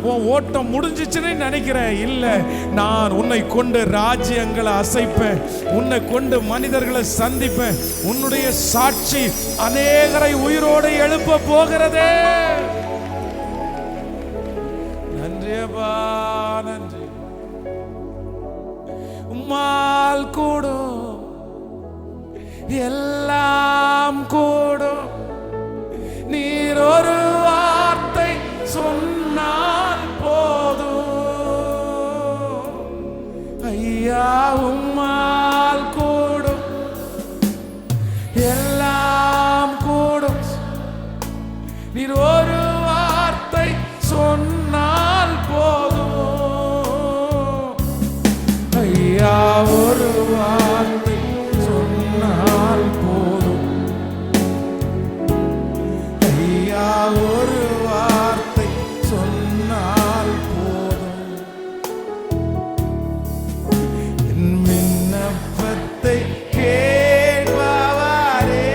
உன் ஓட்டம் முடிஞ்சிச்சுன்னு நினைக்கிறேன். இல்லை, நான் உன்னை கொண்டு ராஜ்யங்களை அசைப்பேன், உன்னை கொண்டு மனிதர்களை சந்திப்பேன். உன்னுடைய சாட்சி அநேகரை உயிரோடு எழுப்ப போகிறதே. நன்றியப்பா, நன்றி. உம்மால் கூடும், எல்லாம் கூடும். நீர் ஒரு வார்த்தை சொன்னால் போதும். ஐயா, உம்மால் கூடும், எல்லாம் கூடும். நீர் ஒரு வார்த்தை சொன்னால் போதும். ஐயா, ஒரு வார்த்தை சொன்னால் போதும். ஐயா, ஒரு வார்த்தை சொன்னால் போதும். என் விண்ணப்பத்தை கேட்பவரே,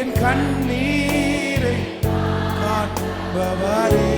என் கண்ணீரை காண்பவரே.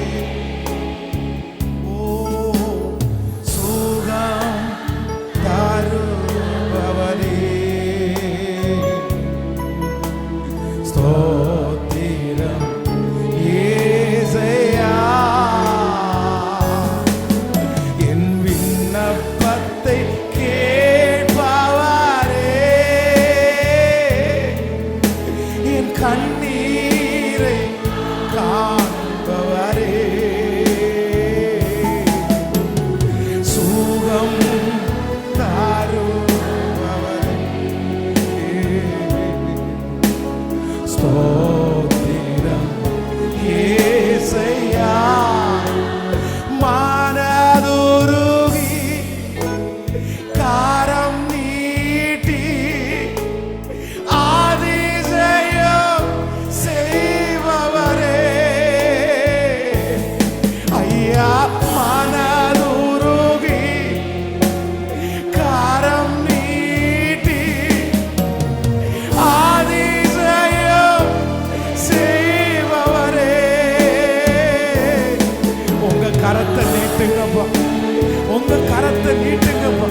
உங்க கரத்தை நீட்டுங்கப்பா.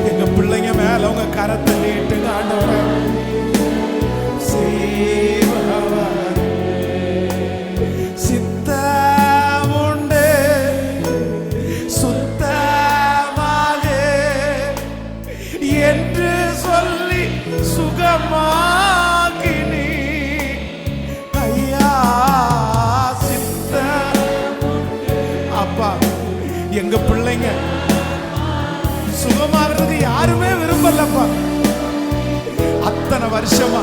எங்க பிள்ளைங்க மேல உங்க கரத்தை நீட்டுங்க ஆண்டவரே. சித்தம் உண்டு சுத்தமாக என்று சொல்லி சுகமாக்கினி. ஐயா, அப்பா, எங்க பிள்ளைங்க சுகமாகிறது யாருமே விரும்பலப்பா. அத்தனை வருஷமா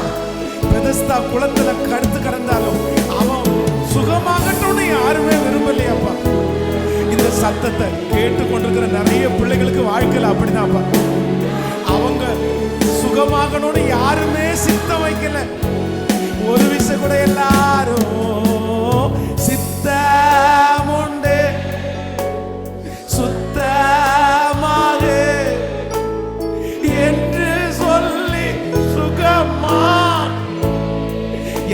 பெதஸ்தா குளத்துல கடுத்து கிடந்தாலும் அவன் சுகமாகட்டும்னு யாருமே விரும்பலையாப்பா. இந்த சத்தத்தை கேட்டு கொண்டிருக்கிற நிறைய பிள்ளைகளுக்கு வாழ்க்கையில் அப்படிதான்ப்பா. அவங்க சுகமாகணும்னு யாருமே சித்தம் வைக்கல. ஒரு விஷயம் கூட எல்லாரும் சித்தம் உண்டு சுத்தமாக என்று சொல்லி சுகமா.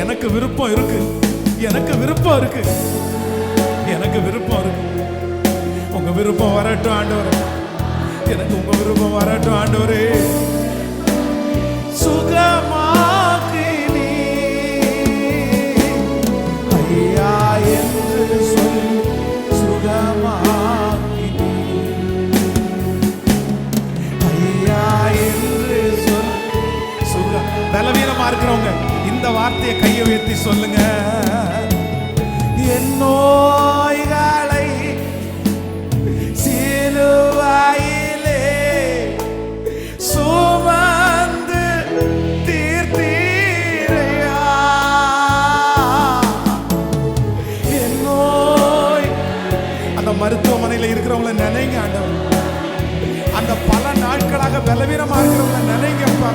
எனக்கு விருப்பம் இருக்கு, எனக்கு விருப்பம் இருக்கு, எனக்கு விருப்பம் இருக்கு. உங்க விருப்பம் வரட்டும் ஆண்டவரே, எனக்கு உங்க விருப்பம் வரட்டும் ஆண்டவரே. சுகமாக்கினி ஐயா என்று சொல்லி சுகமாக்கினி. ஐயா என்று சொல்லி சுகம். பலவீனமா இருக்கிறவங்க இந்த வார்த்தையை கையை உயர்த்தி சொல்லுங்க. என் நோய்களை சிலுவையிலே சுமந்து தீர்த்தீரையா. என் நோய், அந்த மருத்துவமனையில் இருக்கிறவங்கள நினைங்க ஆண்டவர். அந்த பல நாட்களாக பலவீனமா இருக்கிறவங்கள நினைங்கப்பா.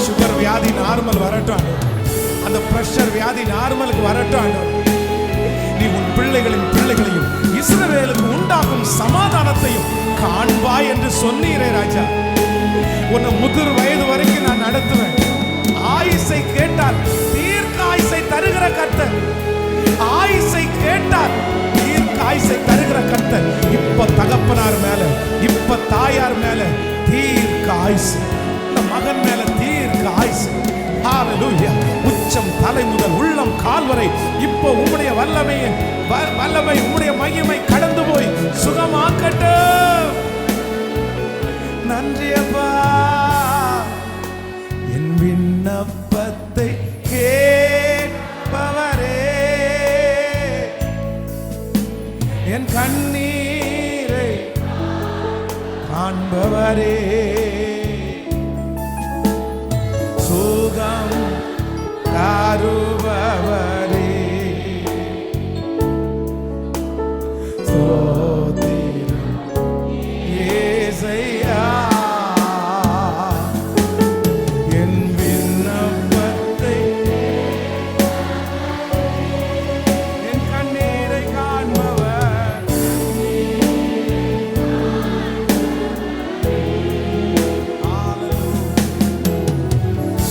சுகர் வியாதி நார்மல் வரட்டும், அந்த பிரஷர் வியாதி நார்மலுக்கு வரட்டும். நீ உன் பிள்ளைகளின் பிள்ளைகளையும் இஸ்ரவேலுக்கு உண்டாகும் சமாதானத்தையும் காண்பாய் என்று சொன்னீரே ராஜா. உன்னை முதிர் வயது வரைக்கும் நான் நடத்துவேன், ஆயுச கேட்டால் தீர்க்க ஆயுசை தருகிற கர்த்தர். ஆயுசை கேட்டால் தீர்க்க ஆயுசை தருகிற கர்த்தர். இப்ப தகப்பனார் மேல, இப்ப தாயார் மேல தீர்க்க ஆயுசு, இந்த மகன் மேல தீர்க்க ஆயுசு. ஹalleluya. உச்சம் தலை முதல் உள்ளம் கால் வரை இப்போ உம்முடைய வல்லமை உம்முடைய மகிமை கடந்து போய் சுகமாக்கட்டும். நன்றி அப்பா. என் விண்ணப்பத்தை கேட்பவரே, என் கண்ணீரை காண்பவரே, சுகம் தருபவரே, ஸ்தோத்திரம் இயேசையா. என் விண்ணப்பத்தை, என் கண்ணீரை காண்பவர்,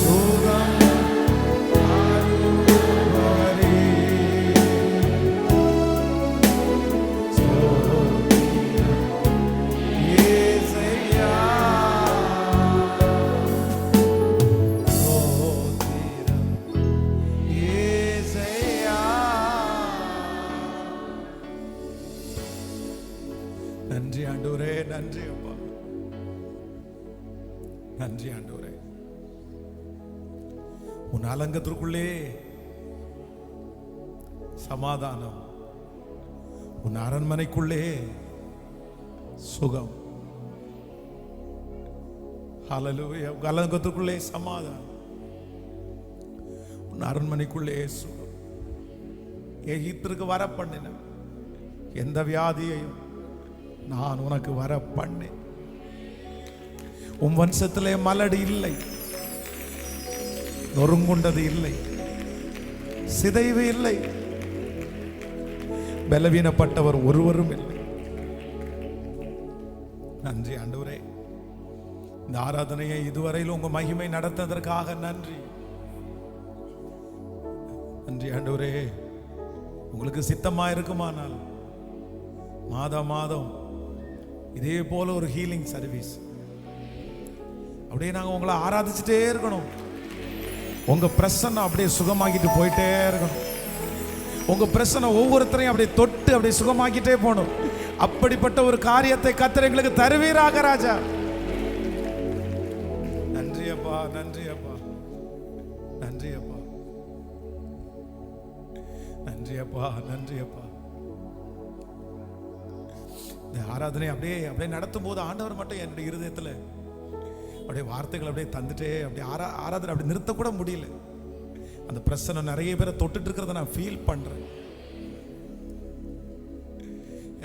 சுகம் தருபவரே, நன்றி ஆண்டவரே. நன்றி அப்பா. நன்றி ஆண்டவரே. உன் அலங்கத்திற்குள்ளே சமாதானம், உன் அரண்மனைக்குள்ளே சுகம். ஹalleluya. உன் அலங்கத்திற்குள்ளே சமாதானம், உன் அரண்மனைக்குள்ளே சுகம். எகிப்திற்கு வர பண்ணின எந்த வியாதியையும் நான் உனக்கு வர பண்ணேன். உன் வம்சத்திலே மலடி இல்லை, நொறுங்குண்டது இல்லை, சிதைவு இல்லை, பலவீனப்பட்டவர் ஒருவரும் இல்லை. நன்றி ஆண்டவரே. இந்த ஆராதனையை இதுவரையில் உங்க மகிமை நடத்ததற்காக நன்றி. நன்றி ஆண்டவரே. உங்களுக்கு சித்தமா இருக்குமானால் மாதம் மாதம் இதே போல ஒரு ஹீலிங் சர்வீஸ் அப்படியே நாங்கள் உங்களை ஆராதிச்சுட்டே இருக்கணும். உங்க பிரசன்னம் அப்படியே சுகமாக்கிட்டு போயிட்டே இருக்கணும். உங்க பிரசன்னம் ஒவ்வொருத்தரையும் அப்படியே தொட்டு அப்படியே சுகமாக்கிட்டே போகணும். அப்படிப்பட்ட ஒரு காரியத்தை கர்த்தர் எங்களுக்கு தருவீராக ராஜா. நன்றி அப்பா, நன்றி அப்பா, நன்றி அப்பா, நன்றி அப்பா, நன்றி அப்பா. இந்த ஆராதனை அப்படியே அப்படியே நடத்தும் போது ஆண்டவர் மட்டும் என்னுடைய இருதயத்தில் அப்படியே வார்த்தைகள் அப்படியே தந்துட்டே அப்படியே ஆராதனை அப்படி நிறுத்தக்கூட முடியல. அந்த பிரச்சனை நிறைய பேரை தொட்டுட்டு இருக்கிறத நான் ஃபீல் பண்றேன்.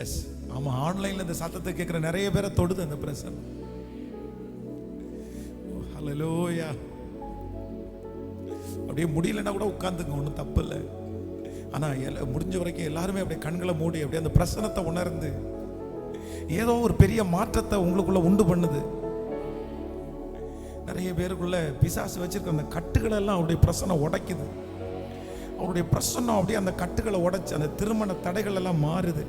எஸ், ஆமா, ஆன்லைன்ல இந்த சத்தத்தை கேட்கிற நிறைய பேரை தொடுது அந்த பிரச்சனை. ஹல்லேலூயா. அப்படியே முடியலன்னா கூட உட்கார்ந்துங்க, ஒன்றும் தப்பு இல்லை. ஆனா முடிஞ்ச வரைக்கும் எல்லாருமே அப்படியே கண்களை மூடி அப்படியே அந்த பிரசனத்தை உணர்ந்து ஏதோ ஒரு பெரிய மாற்றத்தை உங்களுக்குள்ள உண்டு பண்ணுது. நிறைய பேருக்குள்ள பிசாசு வச்சிருக்க அந்த கட்டுகளை எல்லாம் அவருடைய பிரசனம் உடைக்குது. அவருடைய பிரசனம் அப்படியே அந்த கட்டுகளை உடைச்சு அந்த திருமண தடைகள் எல்லாம் மாறுது.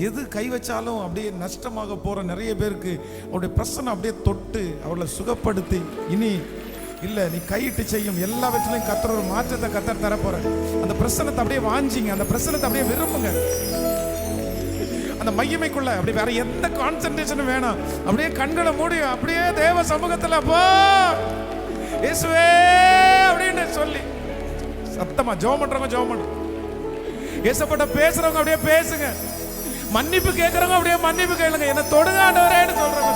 எது கை வச்சாலும் அப்படியே நஷ்டமாக போற நிறைய பேருக்கு அவருடைய பிரசனம் அப்படியே தொட்டு அவளை சுகப்படுத்தி, இனி இல்ல நீ கையிட்டு செய்யும் எல்லாவற்றிலையும் கர்த்தர் ஒரு மாற்றத்தை கர்த்தர் தர போற. அந்த பிரசனத்தை அப்படியே வாஞ்சிங்க, அந்த பிரசனத்தை அப்படியே விரும்புங்க. அந்த மகிமைக்குள்ள அப்படி வேற எந்த கான்சென்ட்ரேஷனும் வேணாம். அப்படியே கண்களை மூடி அப்படியே தேவ சமூகத்துல போ இயேசுவே அப்படின்னு சொல்லி சத்தமா ஜெபம் பண்றவங்க ஜெபம் பண்ணுங்க. இயேசுப்பட்ட பேசுறவங்க அப்படியே பேசுங்க. மன்னிப்பு கேட்கறவங்க அப்படியே மன்னிப்பு கேளுங்க. என்ன தொடுங்க ஆண்டவரேன்னு சொல்றவங்க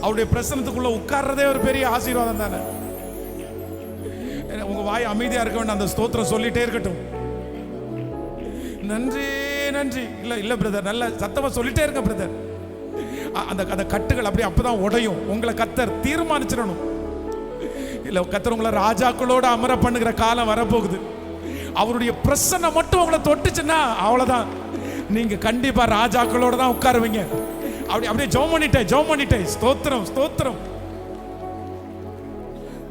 அவருடைய பிரசனத்துக்குள்ள உட்கார்றதே ஒரு பெரிய ஆசீர்வாதம் தானே. உங்க வாய் அமைதியா இருக்க வேண்டாம், அந்த ஸ்தோத்திரம் சொல்லிட்டே இருக்கட்டும். நன்றி நன்றி. இல்ல இல்ல பிரதர், நல்ல சத்தமா சொல்லிட்டே இருக்க பிரதர். அந்த கட்டுகள் அப்படியே அப்பதான் உடையும். உங்களை கர்த்தர் தீர்மானிச்சிடணும். இல்ல கர்த்தர் உங்களை ராஜாக்களோட அமர பண்ணுகிற காலம் வரப்போகுது. அவருடைய பிரசன்னம் மட்டும் உங்களை தொட்டுச்சுன்னா அவ்வளவுதான், நீங்க கண்டிப்பா ராஜாக்களோட தான் உட்காருவீங்க. அப்படியே ஜெபம் பண்ணிட்டேன். ஸ்தோத்திரம் ஸ்தோத்திரம்.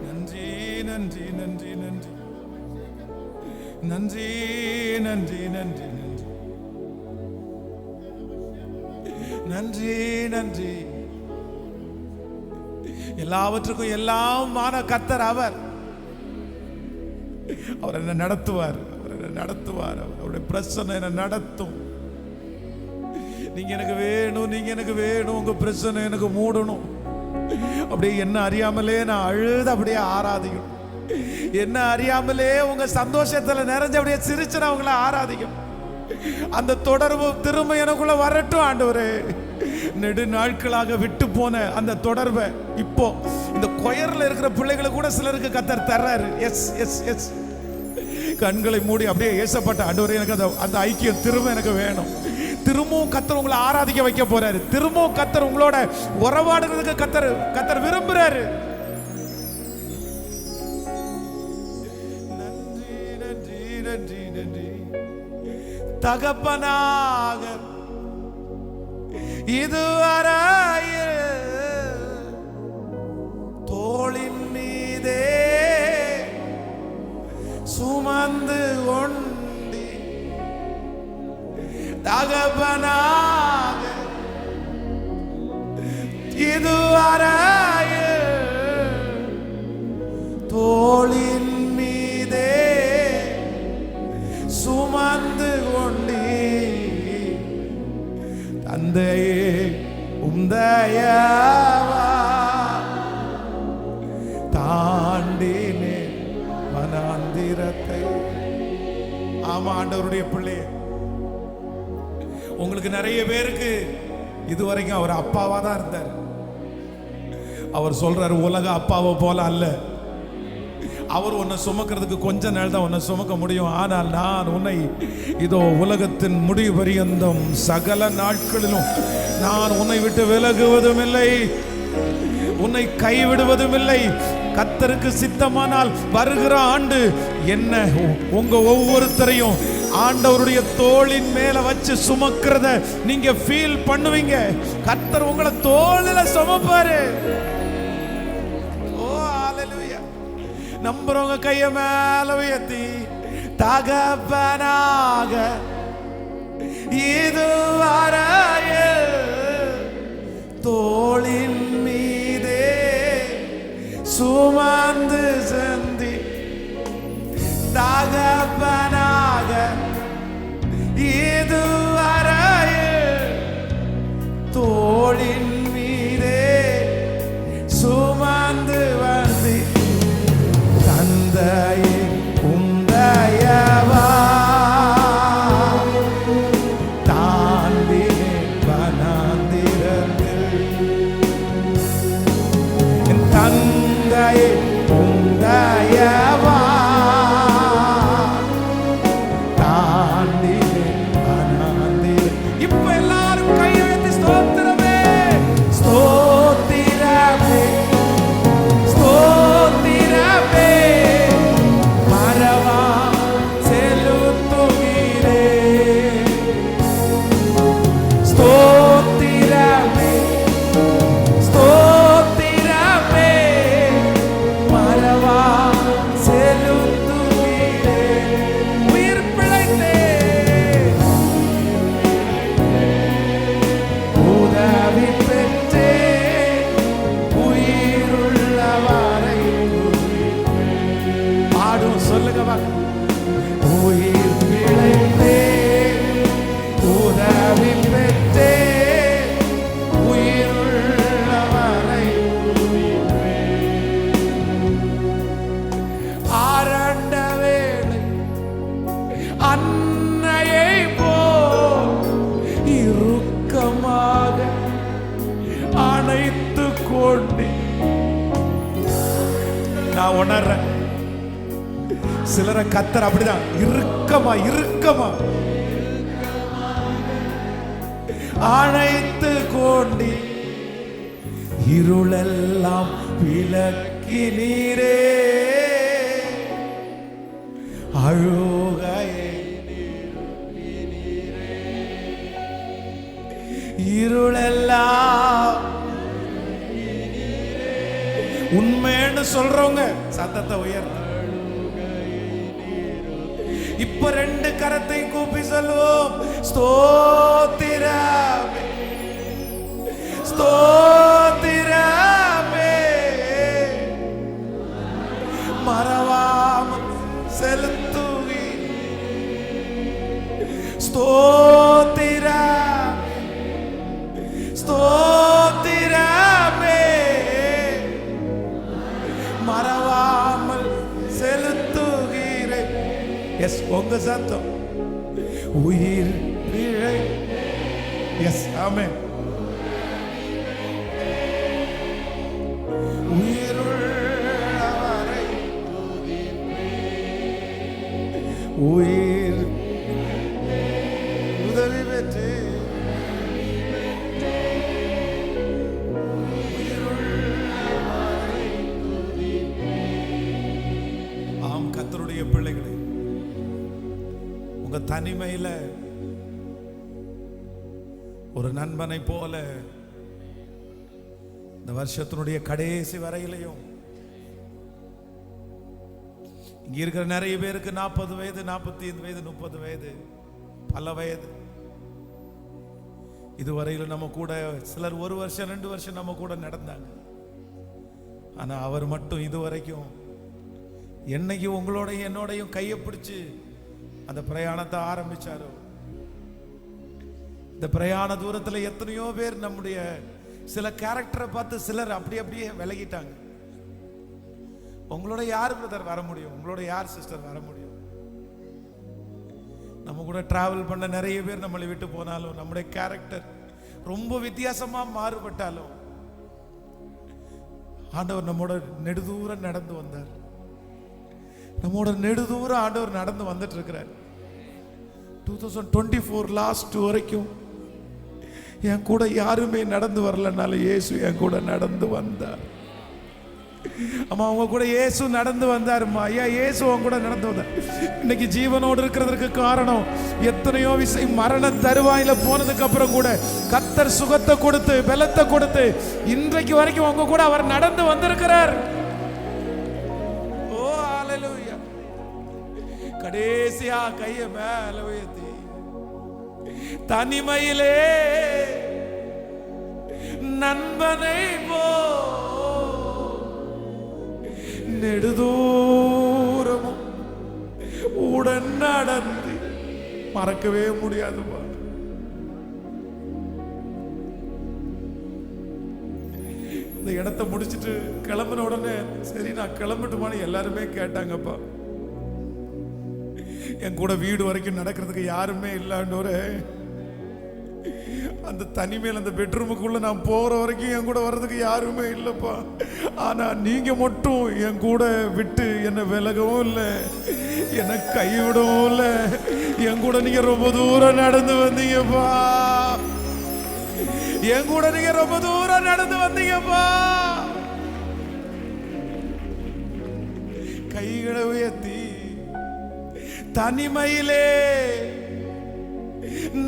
நன்றி நன்றி நன்றி நன்றி நன்றி நன்றி நன்றி நன்றி நன்றி. எல்லாவற்றுக்கும் எல்லாமான கர்த்தர் அவர் என்ன நடத்துவார், அவர் என்ன நடத்துவார். அவருடைய பிரச்சனை என்ன நடத்தும். நீங்க எனக்கு வேணும், நீங்க எனக்கு வேணும், உங்க பிரச்சனை எனக்கு மூடணும். அப்படியே என்ன அறியாமலே நான் அழுது அப்படியே ஆராதிக்கணும். என்ன அறியாமலே உங்க சந்தோஷத்துல நிறைஞ்சு அப்படியே சிரிச்சு நான் உங்களை ஆராதிக்கணும். அந்த தொடர்பு திரும்ப எனக்குள்ள வரட்டும் ஆண்டவரே. நெடு நாட்களாக விட்டு போன அந்த தொடர்பை இப்போ இந்த கொயர்ல இருக்கிற பிள்ளைகளை கூட சிலருக்கு கர்த்தர் தர்றாரு. S S S. கண்களை மூடி அப்படியே ஏசப்பட்ட ஆண்டவரே, எனக்கு அந்த ஐக்கியம் திரும்ப எனக்கு வேணும். திரும்பவும் கர்த்தர் உங்களை ஆராதிக்க வைக்க போறாரு. திரும்பவும் கர்த்தர் உங்களோட உறவாடுறதுக்கு கர்த்தர் விரும்புறாரு. நன்றி நன்றி நன்றி நன்றி. தகப்பனாக இதுவரையில் தோளின் மீதே சுமந்து கொண்டி, தகப்பனாக இதுவரையில் தோளின் மீதே சுமந்து கொண்டி, தந்தையே உம்தயவா தாண்டினே வனாந்திரத்தை. ஆமா ஆண்டவருடைய பிள்ளை, உங்களுக்கு நிறைய பேருக்கு இதுவரைக்கும் அவர் அப்பாவா தான் இருந்தார். அவர் சொல்றாரு, உலக அப்பாவை போல அல்ல. அவர் உன்னை சுமக்கிறதுக்கு கொஞ்ச நாள் தான் உன்னை சுமக்க முடியும். ஆனால் நான் உன்னை இதோ உலகத்தின் முடிவு பரியந்தம் சகல நாட்களிலும் நான் உன்னை விட்டு விலகுவதும் இல்லை, உன்னை கைவிடுவதும் இல்லை. கர்த்தருக்கு சித்தமானால் வருகிற ஆண்டு என்ன உங்க ஒவ்வொருத்தரையும் ஆண்டவருடைய தோளின் மேல வச்சு சுமக்கிறத நீங்க ஃபீல் பண்ணுவீங்க. கர்த்தர் உங்களை தோளில சுமப்பாரு. நம்புறவங்க கைய மேல உயர்த்தி, தகப்பனாக இதுவரையில் தோளின் மீதே சுமந்து செந்தி, தகப்பனாக இதுவரையில் தோளின் மீதே சுமந்து வந்தி, தந்தையே உம்தயவா தாண்டினே வனாந்திரத்தில், தந்தையே உம்தயவா தாண்டினே வனாந்திரத்தில். இப்ப எல்லாரும் கையெழுத்தி ஸ்தோத்திரமே ஸ்தோத்திரமே ஸ்தோத்திரமே மரவா செலுத்துகிறே, ஸ்தோத்திரமே ஸ்தோத்திரமே மரவா செலுத்துகிறே. உயிர் பிழைத்தே உதவி பெற்றே உயிருள்ளவரை ஆடும். சொல்லுங்க வாங்க. உயிர் பிழைத்தே உதவி பெற்றே உயிருள்ளவரை ஆரண்ட வேளை அன்னையை போல் இறுக்கமாக அணைத்து கொண்டு நான் உணர்றேன். சிலரை கர்த்தர் அப்படிதான் இறுக்கமா இறுக்கமா அணைத்து கொண்டு இருளெல்லாம் விலக்கினீரே, அழுகையை இருளெல்லாம் உண்மைன்னு சொல்றவங்க சத்தத்தை உயர்த்த. இப்ப 2 கரத்தை கூப்பி சொல்லுவோம், ஸ்தோத்திரமே ஸ்தோத்திரமே, மறவாமல் செலுத்துவி. ஸ்தோத்திரமே ஸ்தோத்திரமே, மறவாமல் செலுத்துகிறேன். எஸ், உங்க சத்தம். உயிர் பிழை. எஸ், ஆமென். உயிருள்ளவரை உயிர் உதவி பெற்று ஆம். கர்த்தருடைய பிள்ளைகளே, உங்க தனிமையில ஒரு நண்பனை போல இந்த வருஷத்தினுடைய கடைசி வரையிலையும் இங்க இருக்கிற நிறைய பேருக்கு 40 வயது, 45 வயது, 30 வயது, பல வயது. இதுவரையிலும் நம்ம கூட சிலர் 1 வருஷம் 2 வருஷம் நம்ம கூட நடந்தாங்க. ஆனா அவர் மட்டும் இதுவரைக்கும் என்னைக்கு உங்களோட என்னோடையும் கையை பிடிச்சு அந்த பிரயாணத்தை ஆரம்பிச்சாரோ, இந்த பிரயாண தூரத்தில் எத்தனையோ பேர் நம்முடைய சில கேரக்டரை பார்த்து சிலர் அப்படியே விலகிட்டாங்க. உங்களோட யார் பிரதர் வர முடியும்? உங்களோட யார் சிஸ்டர் வர முடியும்? நம்ம கூட டிராவல் பண்ண நிறைய பேர் நம்மளை விட்டு போனாலும், நம்முடைய கேரக்டர் ரொம்ப வித்தியாசமா மாறுபட்டாலும், ஆண்டவர் நம்மோட நெடுதூரம் நடந்து வந்தார். நம்மோட நெடுதூரம் ஆண்டவர் நடந்து வந்துட்டு இருக்கிறார். 2024 லாஸ்ட் வரைக்கும் என் கூட யாருமே நடந்து வரலனாலும் இயேசு என் கூட நடந்து வந்தார். அம்மா, அவங்க கூட இயேசு நடந்து வந்தாருமா. ஐயா, இயேசு அவங்க கூட நடந்து வந்தார். இன்னைக்கு ஜீவனோடு இருக்கிறதுக்கு காரணம், எத்தனையோ விஷயம் மரண தருவாயில போனதுக்கு அப்புறம் கூட கர்த்தர் சுகத்தை கொடுத்து பலத்தை கொடுத்து இன்றைக்கு வரைக்கும் அவங்க கூட அவர் நடந்து வந்திருக்கிறார். ஓ ஹalleluya. கடைசியா கையை மேல உயர்த்தி, தனிமையிலே நண்பனை போ நெடுதூரமும் உடன் நடந்து, மறக்கவே முடியாதுப்பா. இந்த இடத்தை முடிச்சிட்டு கிளம்பின உடனே சரி நான் கிளம்பிட்டுமான்னு எல்லாருமே கேட்டாங்கப்பா. என் கூட வீடு வரைக்கும் நடக்கிறதுக்கு யாருமே இல்லாண்டோரே, அந்த தனிமையில் அந்த பெட்ரூமுக்குள்ள நான் போற வரைக்கும் என் கூட வர்றதுக்கு யாருமே இல்லப்பா. ஆனா நீங்க மட்டும் என் கூட விட்டு என்னை விலகவும் இல்லை, என்னை கைவிடவும் இல்லை. என் கூட நீங்க ரொம்ப தூரம் நடந்து வந்தீங்கப்பா. என் கூட நீங்க ரொம்ப தூரம் நடந்து வந்தீங்கப்பா. கைகளை உயர்த்தி, தனிமையிலே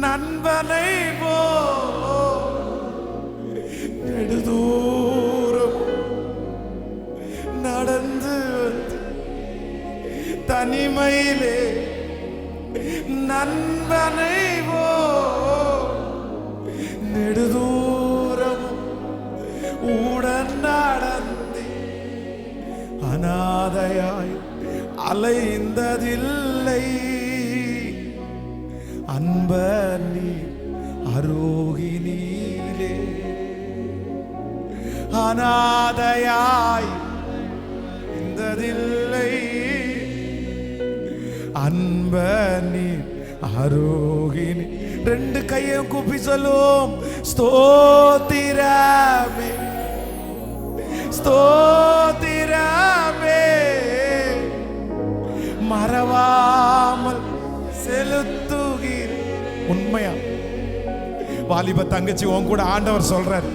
நண்பனை போ நெடுதூரம் நடந்து வந்து, தனிமையிலே நண்பனை போ நெடுதூரம் உடன் நடந்து, அநாதையாய் அலைந்ததில்லை அன்பனி அரோகினிலே. அநாதையாய் இந்ததில்லை அன்பனி அரோகினி. 2 கையும் கூப்பி சொல்லுவோம், ஸ்தோத்திரமே ஸ்தோத்திரமே, மறவாமல் செலுத்துகிறேன். உண்மையா வாலிப தங்கச்சி, உன் கூட ஆண்டவர் சொல்றாரு,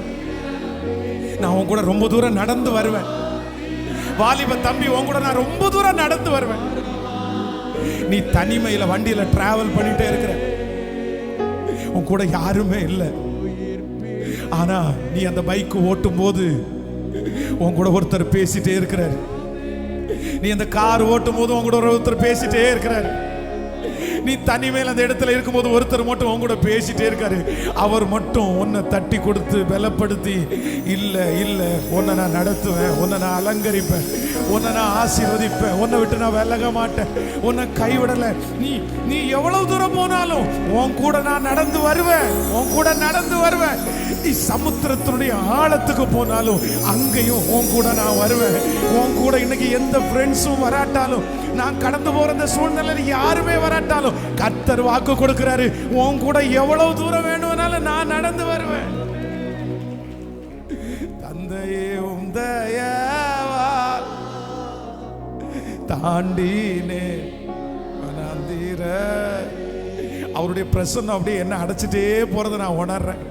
நான் உன் கூட ரொம்ப தூரம் நடந்து வருவேன். வாலிப தம்பி, உன் கூட நான் ரொம்ப தூரம் நடந்து வருவேன். நீ தனிமையில வண்டியில டிராவல் பண்ணிட்டே இருக்கிற, உன் கூட யாருமே இல்லை. ஆனா நீ அந்த பைக் ஓட்டும் போது உன் கூட ஒருத்தர் பேசிட்டே இருக்கிறார். நீ அந்த கார் ஓட்டும் போது உன் கூட ஒருத்தர் பேசிட்டே இருக்கிறார். நீ தனிமையில் அந்த இடத்துல இருக்கும்போது ஒருத்தர் மட்டும் உன் கூட பேசிட்டே இருக்காரு. அவர் மட்டும் உன்னை தட்டி கொடுத்து பலப்படுத்தி, இல்ல இல்ல உன்னை நான் நடத்துவேன், உன்னை நான் அலங்கரிப்பேன், உன்னை நான் ஆசீர்வதிப்பேன், உன்னை விட்டு நான் விலக மாட்டேன், உன்னை கைவிடல, நீ எவ்வளவு தூரம் போனாலும் உன் கூட நான் நடந்து வருவேன், உன் கூட நடந்து வருவேன். நீ சமுத்திரத்தினுடைய ஆழத்துக்கு போனாலும் அங்கேயும் உன் கூட நான் வருவேன். உன் கூட இன்னைக்கு எந்த ஃப்ரெண்ட்ஸும் வராட்டாலும், நான் கடந்து போற இந்த சூழ்நிலையில் யாருமே வராட்டாலும், கர்த்தர் வாக்கு கொடுக்கிறாரு, உன் கூட எவ்வளவு தூரம் வேணும்னாலும் நான் நடந்து வருவேன். தந்தையே உம் தயவால் தாண்டினே வனாந்திர. அவருடைய பிரசன்னம் அப்படியே என்ன அடைச்சிட்டே போறதை நான் உணர்றேன்.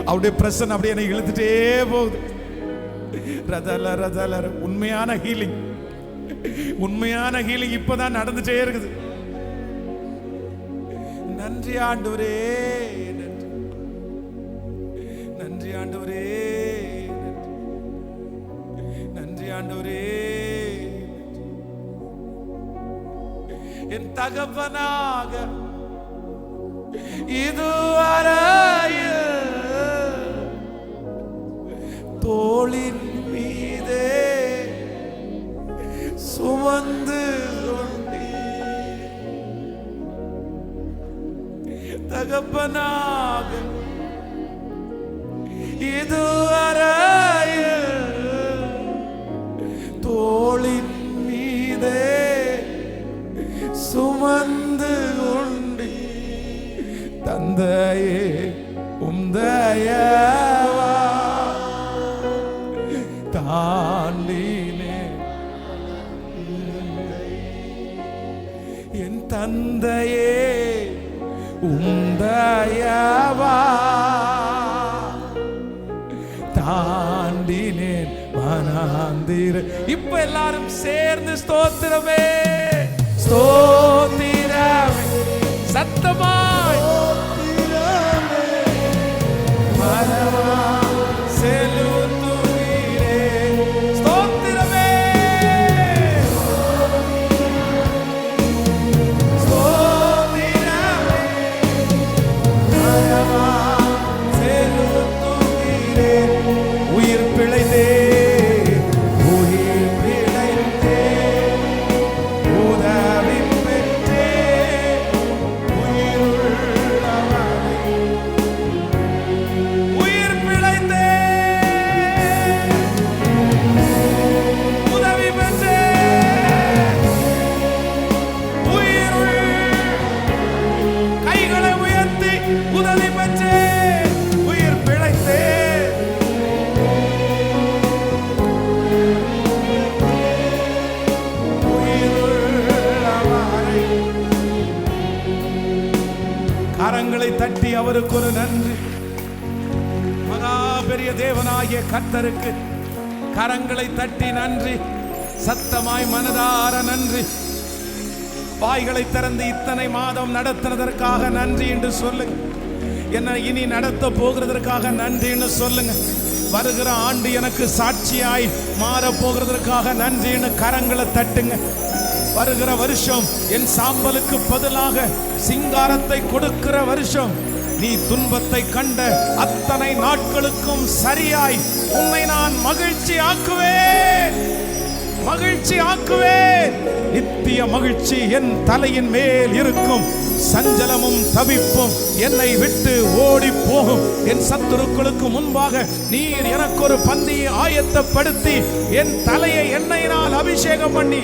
அவருடைய பிரசன்னம் அப்படியே என்னை இழுத்துட்டே போகுது. ரதல ரதல. உண்மையான ஹீலிங், உண்மையான ஹீலிங் இப்பதான் நடந்துட்டே இருக்குது. நன்றி ஆண்டவரே, நன்றி ஆண்டவரே, நன்றி ஆண்டவரே. என் தகப்பனாக இதுவரையில் தோளின் மீதே சுமந்து தகப்பனாக இதுவரையில் தோளின் மீதே சுமந்து கொண்டு தந்தையே உம் தயவா தாண்டினே. என் தந்தையே உம் தயவா தாண்டினேன் வனாந்திர. இப்ப எல்லாரும் சேர்ந்து ஸ்தோத்திரமே, ஸ்தோத்திரமே, சத்தமாய் மனமா செலுத்துகிறே. ஸ்தோத்திரமே, ஸ்தோத்திரமே, மனமா செலுத்துகிறே. உயிர் பிழைத்தே, உயிர் பிழைத்தே, உதவி பெற்றே, உயிருள்ளவனே. உயிர் பிழைத்தே, உதவி பெற்றே, உயிருள். கைகளை உயர்த்தி உதவி பெற்றே, உயிர் பிழைத்தே. கரங்களை தட்டி அவருக்கு ஒரு நன்றி. மகா பெரிய தேவனாகிய கர்த்தருக்கு கரங்களை தட்டி நன்றி, சத்தமாய் மனதார நன்றி. வாய்களை திறந்து இத்தனை மாதம் நடத்தினதற்காக நன்றி என்று சொல்லுங்க. என்ன இனி நடத்த போகிறதற்காக நன்றின்னு சொல்லுங்க. வருகிற ஆண்டு எனக்கு சாட்சியாய் மாற போகிறதற்காக நன்றின்னு கரங்களை தட்டுங்க. வருகிற வருஷம் என் சாம்பலுக்கு பதிலாக சிங்காரத்தை கொடுக்கிற வருஷம். நீ துன்பத்தை கண்ட அத்தனை நாட்களுக்கும் சரியாய் உன்னை நான் மகிழ்ச்சி ஆக்குவேன், மகிழ்ச்சி ஆக்குவேன். நித்திய மகிழ்ச்சி என் தலையின் மேல் இருக்கும். சஞ்சலமும் தவிப்பும் என்னை விட்டு ஓடி போகும். என் சத்துருக்களுக்கு முன்பாக நீர் எனக்கு ஒரு பந்தியை ஆயத்தப்படுத்தி என் தலையை எண்ணெயினால் அபிஷேகம் பண்ணி